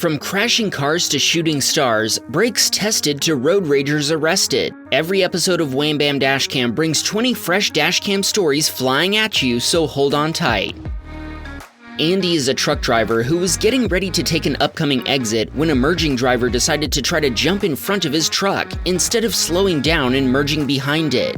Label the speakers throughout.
Speaker 1: From crashing cars to shooting stars, brakes tested to road ragers arrested. Every episode of Wham Bam Dashcam brings 20 fresh Dashcam stories flying at you, so hold on tight. Andy is a truck driver who was getting ready to take an upcoming exit when a merging driver decided to try to jump in front of his truck instead of slowing down and merging behind it.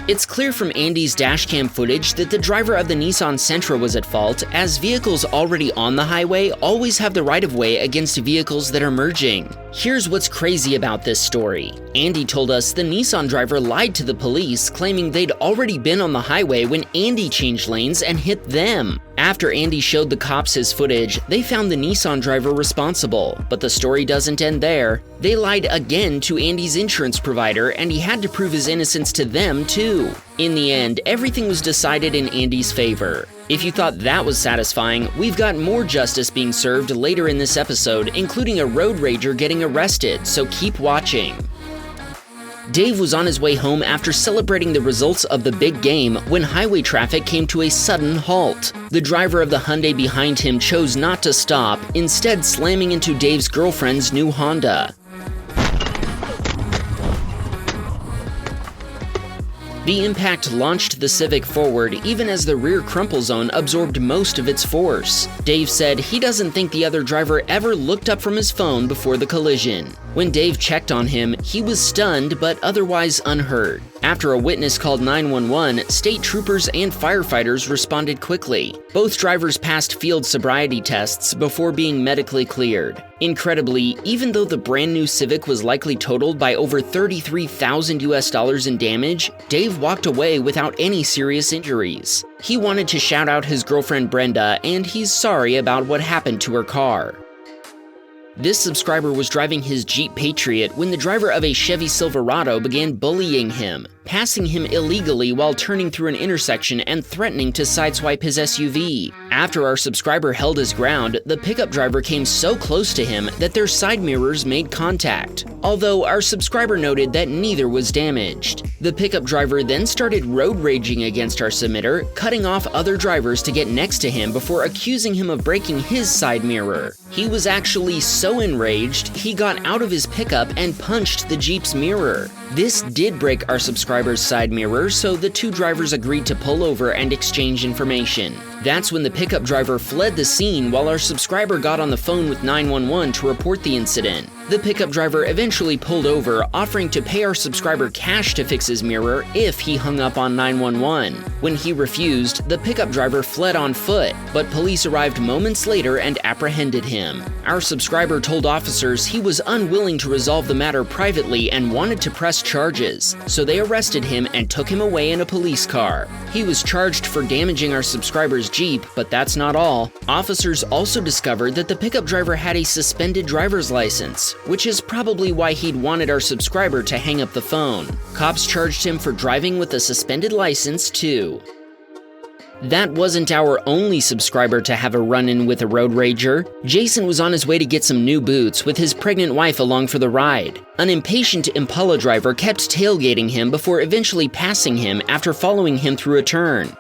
Speaker 1: It's clear from Andy's dashcam footage that the driver of the Nissan Sentra was at fault, as vehicles already on the highway always have the right-of-way against vehicles that are merging. Here's what's crazy about this story. Andy told us the Nissan driver lied to the police, claiming they'd already been on the highway when Andy changed lanes and hit them. After Andy showed the cops his footage, they found the Nissan driver responsible, but the story doesn't end there. They lied again to Andy's insurance provider, and he had to prove his innocence to them too. In the end, everything was decided in Andy's favor. If you thought that was satisfying, we've got more justice being served later in this episode, including a road rager getting arrested, so keep watching. Dave was on his way home after celebrating the results of the big game when highway traffic came to a sudden halt. The driver of the Hyundai behind him chose not to stop, instead slamming into Dave's girlfriend's new Honda. The impact launched the Civic forward even as the rear crumple zone absorbed most of its force. Dave said he doesn't think the other driver ever looked up from his phone before the collision. When Dave checked on him, he was stunned but otherwise unhurt. After a witness called 911, state troopers and firefighters responded quickly. Both drivers passed field sobriety tests before being medically cleared. Incredibly, even though the brand new Civic was likely totaled by over $33,000 in damage, Dave walked away without any serious injuries. He wanted to shout out his girlfriend Brenda, and he's sorry about what happened to her car. This subscriber was driving his Jeep Patriot when the driver of a Chevy Silverado began bullying him, passing him illegally while turning through an intersection and threatening to sideswipe his SUV. After our subscriber held his ground, the pickup driver came so close to him that their side mirrors made contact, although our subscriber noted that neither was damaged. The pickup driver then started road raging against our submitter, cutting off other drivers to get next to him before accusing him of breaking his side mirror. He was actually so enraged, he got out of his pickup and punched the Jeep's mirror. This did break our subscriber's side mirror, so the two drivers agreed to pull over and exchange information. That's when the pickup driver fled the scene while our subscriber got on the phone with 911 to report the incident. The pickup driver eventually pulled over, offering to pay our subscriber cash to fix his mirror if he hung up on 911. When he refused, the pickup driver fled on foot, but police arrived moments later and apprehended him. Our subscriber told officers he was unwilling to resolve the matter privately and wanted to press charges, so they arrested him and took him away in a police car. He was charged for damaging our subscriber's Jeep, but that's not all. Officers also discovered that the pickup driver had a suspended driver's license, which is probably why he'd wanted our subscriber to hang up the phone. Cops charged him for driving with a suspended license too. That wasn't our only subscriber to have a run-in with a road rager. Jason was on his way to get some new boots with his pregnant wife along for the ride. An impatient Impala driver kept tailgating him before eventually passing him after following him through a turn.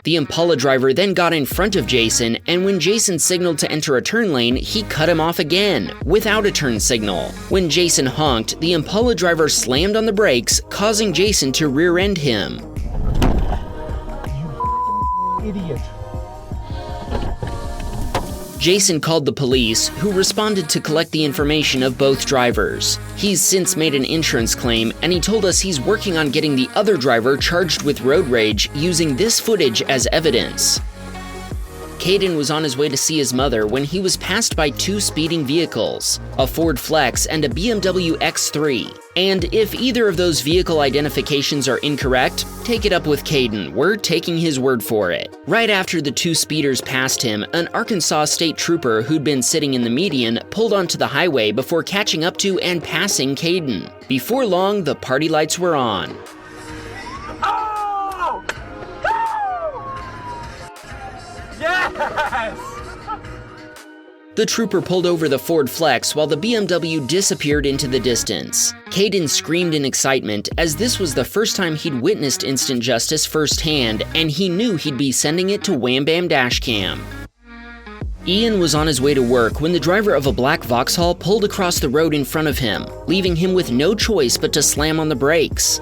Speaker 1: The Impala driver then got in front of Jason, and when Jason signaled to enter a turn lane, he cut him off again, without a turn signal. When Jason honked, the Impala driver slammed on the brakes, causing Jason to rear-end him.
Speaker 2: You idiot.
Speaker 1: Jason called the police, who responded to collect the information of both drivers. He's since made an insurance claim, and he told us he's working on getting the other driver charged with road rage using this footage as evidence. Caden was on his way to see his mother when he was passed by two speeding vehicles, a Ford Flex and a BMW X3. And if either of those vehicle identifications are incorrect, take it up with Caden. We're taking his word for it. Right after the two speeders passed him, an Arkansas state trooper who'd been sitting in the median pulled onto the highway before catching up to and passing Caden. Before long, the party lights were on.
Speaker 2: Oh! Oh! Yes!
Speaker 1: The trooper pulled over the Ford Flex while the BMW disappeared into the distance. Caden screamed in excitement as this was the first time he'd witnessed instant justice firsthand, and he knew he'd be sending it to Wham Bam Dashcam. Ian was on his way to work when the driver of a black Vauxhall pulled across the road in front of him, leaving him with no choice but to slam on the brakes.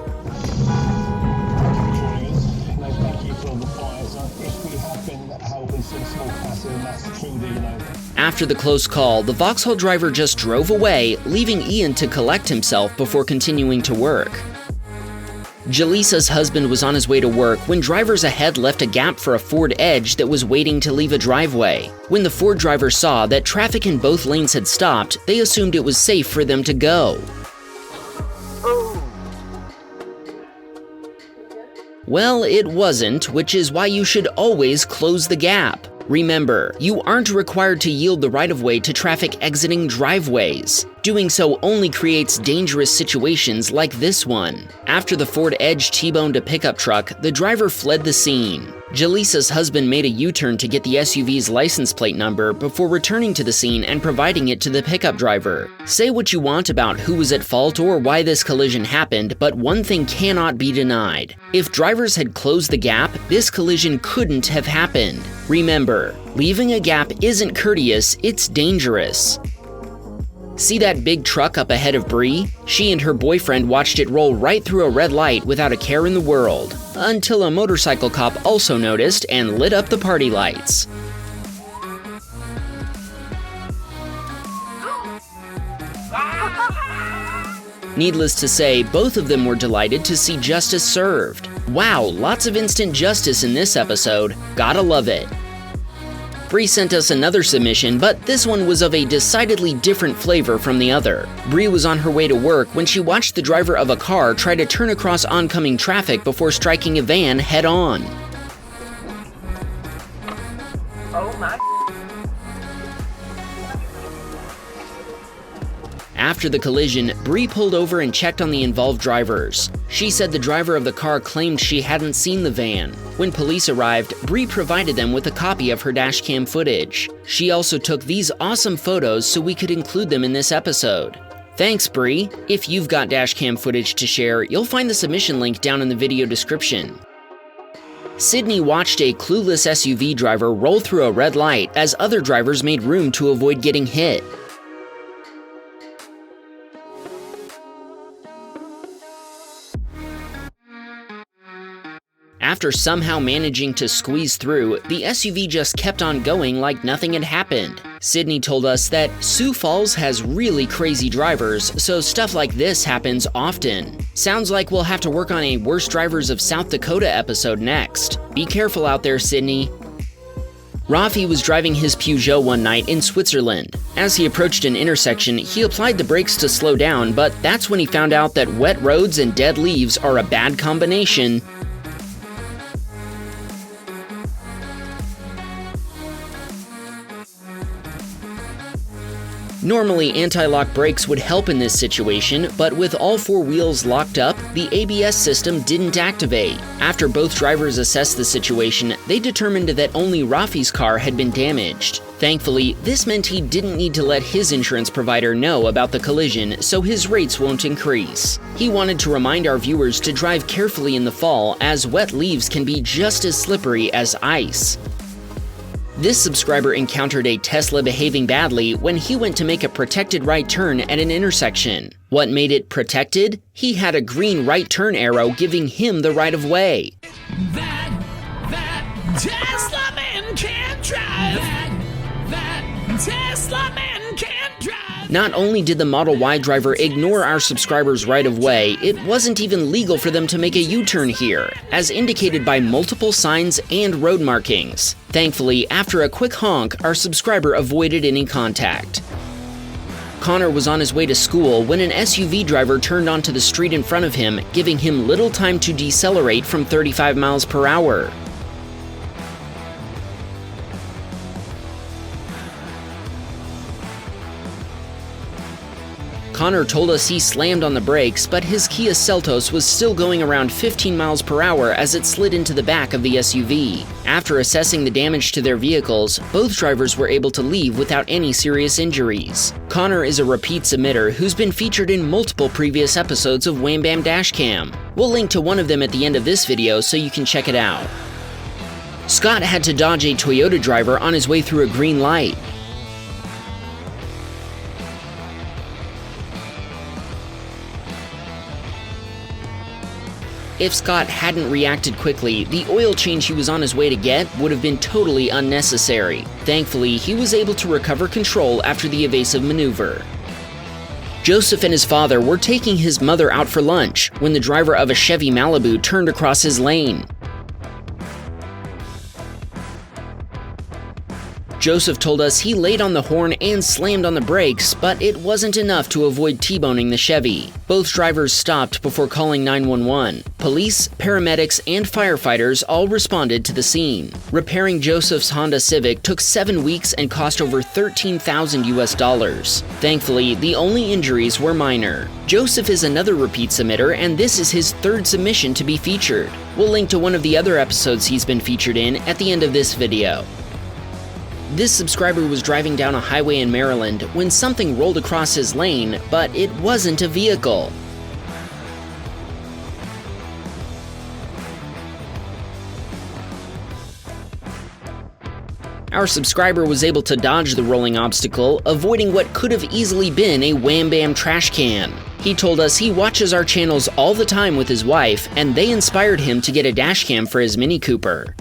Speaker 1: After the close call, the Vauxhall driver just drove away, leaving Ian to collect himself before continuing to work. Jaleesa's husband was on his way to work when drivers ahead left a gap for a Ford Edge that was waiting to leave a driveway. When the Ford driver saw that traffic in both lanes had stopped, they assumed it was safe for them to go. Well, it wasn't, which is why you should always close the gap. Remember, you aren't required to yield the right-of-way to traffic exiting driveways. Doing so only creates dangerous situations like this one. After the Ford Edge T-boned a pickup truck, the driver fled the scene. Jaleesa's husband made a U-turn to get the SUV's license plate number before returning to the scene and providing it to the pickup driver. Say what you want about who was at fault or why this collision happened, but one thing cannot be denied. If drivers had closed the gap, this collision couldn't have happened. Remember, leaving a gap isn't courteous, it's dangerous. See that big truck up ahead of Bree? She and her boyfriend watched it roll right through a red light without a care in the world, until a motorcycle cop also noticed and lit up the party lights. Needless to say, both of them were delighted to see justice served. Wow, lots of instant justice in this episode. Gotta love it. Bree sent us another submission, but this one was of a decidedly different flavor from the other. Bree was on her way to work when she watched the driver of a car try to turn across oncoming traffic before striking a van head-on. Oh my. After the collision, Bree pulled over and checked on the involved drivers. She said the driver of the car claimed she hadn't seen the van. When police arrived, Bree provided them with a copy of her dashcam footage. She also took these awesome photos so we could include them in this episode. Thanks, Bree. If you've got dashcam footage to share, you'll find the submission link down in the video description. Sydney watched a clueless SUV driver roll through a red light as other drivers made room to avoid getting hit. After somehow managing to squeeze through, the SUV just kept on going like nothing had happened. Sydney told us that Sioux Falls has really crazy drivers, so stuff like this happens often. Sounds like we'll have to work on a Worst Drivers of South Dakota episode next. Be careful out there, Sydney. Rafi was driving his Peugeot one night in Switzerland. As he approached an intersection, he applied the brakes to slow down, but that's when he found out that wet roads and dead leaves are a bad combination. Normally, anti-lock brakes would help in this situation, but with all four wheels locked up, the ABS system didn't activate. After both drivers assessed the situation, they determined that only Rafi's car had been damaged. Thankfully, this meant he didn't need to let his insurance provider know about the collision, so his rates won't increase. He wanted to remind our viewers to drive carefully in the fall, as wet leaves can be just as slippery as ice. This subscriber encountered a Tesla behaving badly when he went to make a protected right turn at an intersection. What made it protected? He had a green right turn arrow giving him the right of way. That Tesla man can't drive. That Tesla man can't drive. Not only did the Model Y driver ignore our subscriber's right of way, it wasn't even legal for them to make a U-turn here, as indicated by multiple signs and road markings. Thankfully, after a quick honk, our subscriber avoided any contact. Connor was on his way to school when an SUV driver turned onto the street in front of him, giving him little time to decelerate from 35 miles per hour. Connor told us he slammed on the brakes, but his Kia Seltos was still going around 15 miles per hour as it slid into the back of the SUV. After assessing the damage to their vehicles, both drivers were able to leave without any serious injuries. Connor is a repeat submitter who's been featured in multiple previous episodes of Wham Bam Dashcam. We'll link to one of them at the end of this video so you can check it out. Scott had to dodge a Toyota driver on his way through a green light. If Scott hadn't reacted quickly, the oil change he was on his way to get would have been totally unnecessary. Thankfully, he was able to recover control after the evasive maneuver. Joseph and his father were taking his mother out for lunch when the driver of a Chevy Malibu turned across his lane. Joseph told us he laid on the horn and slammed on the brakes, but it wasn't enough to avoid T-boning the Chevy. Both drivers stopped before calling 911. Police, paramedics, and firefighters all responded to the scene. Repairing Joseph's Honda Civic took 7 weeks and cost over $13,000 US. Thankfully, the only injuries were minor. Joseph is another repeat submitter, and this is his third submission to be featured. We'll link to one of the other episodes he's been featured in at the end of this video. This subscriber was driving down a highway in Maryland when something rolled across his lane, but it wasn't a vehicle. Our subscriber was able to dodge the rolling obstacle, avoiding what could have easily been a Wham Bam trash can. He told us he watches our channels all the time with his wife, and they inspired him to get a dashcam for his Mini Cooper.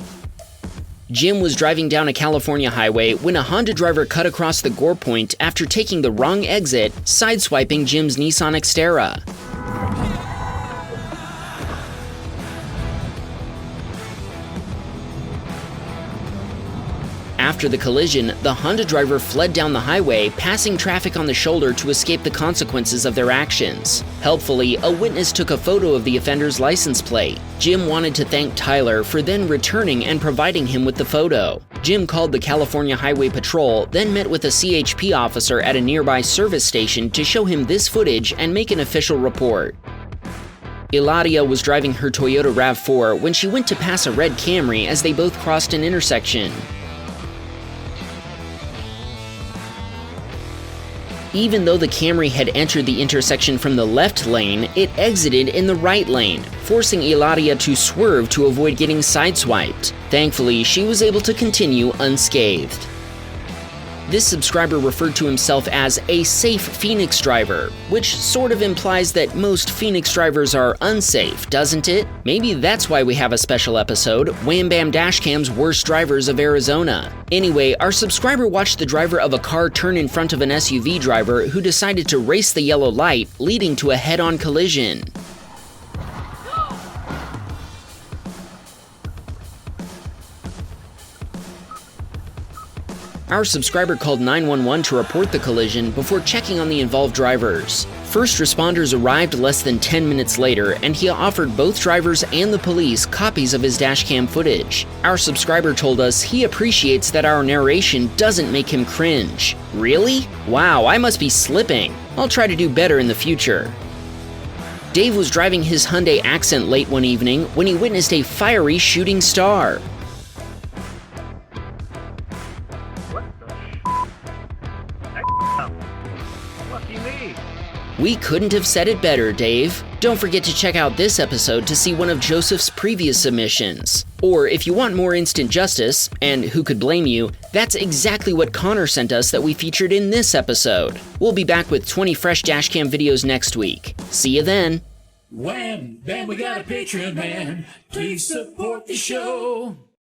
Speaker 1: Jim was driving down a California highway when a Honda driver cut across the gore point after taking the wrong exit, sideswiping Jim's Nissan Xterra. After the collision, the Honda driver fled down the highway, passing traffic on the shoulder to escape the consequences of their actions. Helpfully, a witness took a photo of the offender's license plate. Jim wanted to thank Tyler for then returning and providing him with the photo. Jim called the California Highway Patrol, then met with a CHP officer at a nearby service station to show him this footage and make an official report. Eladia was driving her Toyota RAV4 when she went to pass a red Camry as they both crossed an intersection. Even though the Camry had entered the intersection from the left lane, it exited in the right lane, forcing Eladia to swerve to avoid getting sideswiped. Thankfully, she was able to continue unscathed. This subscriber referred to himself as a safe Phoenix driver, which sort of implies that most Phoenix drivers are unsafe, doesn't it? Maybe that's why we have a special episode, Wham Bam Dashcam's Worst Drivers of Arizona. Anyway, our subscriber watched the driver of a car turn in front of an SUV driver who decided to race the yellow light, leading to a head-on collision. Our subscriber called 911 to report the collision before checking on the involved drivers. First responders arrived less than 10 minutes later, and he offered both drivers and the police copies of his dashcam footage. Our subscriber told us he appreciates that our narration doesn't make him cringe. Really? Wow, I must be slipping. I'll try to do better in the future. Dave was driving his Hyundai Accent late one evening when he witnessed a fiery shooting star. We couldn't have said it better, Dave. Don't forget to check out this episode to see one of Joseph's previous submissions. Or if you want more instant justice, and who could blame you, that's exactly what Connor sent us that we featured in this episode. We'll be back with 20 fresh dashcam videos next week. See you then.
Speaker 2: Wham, bam, we got a Patreon, man. Please support the show.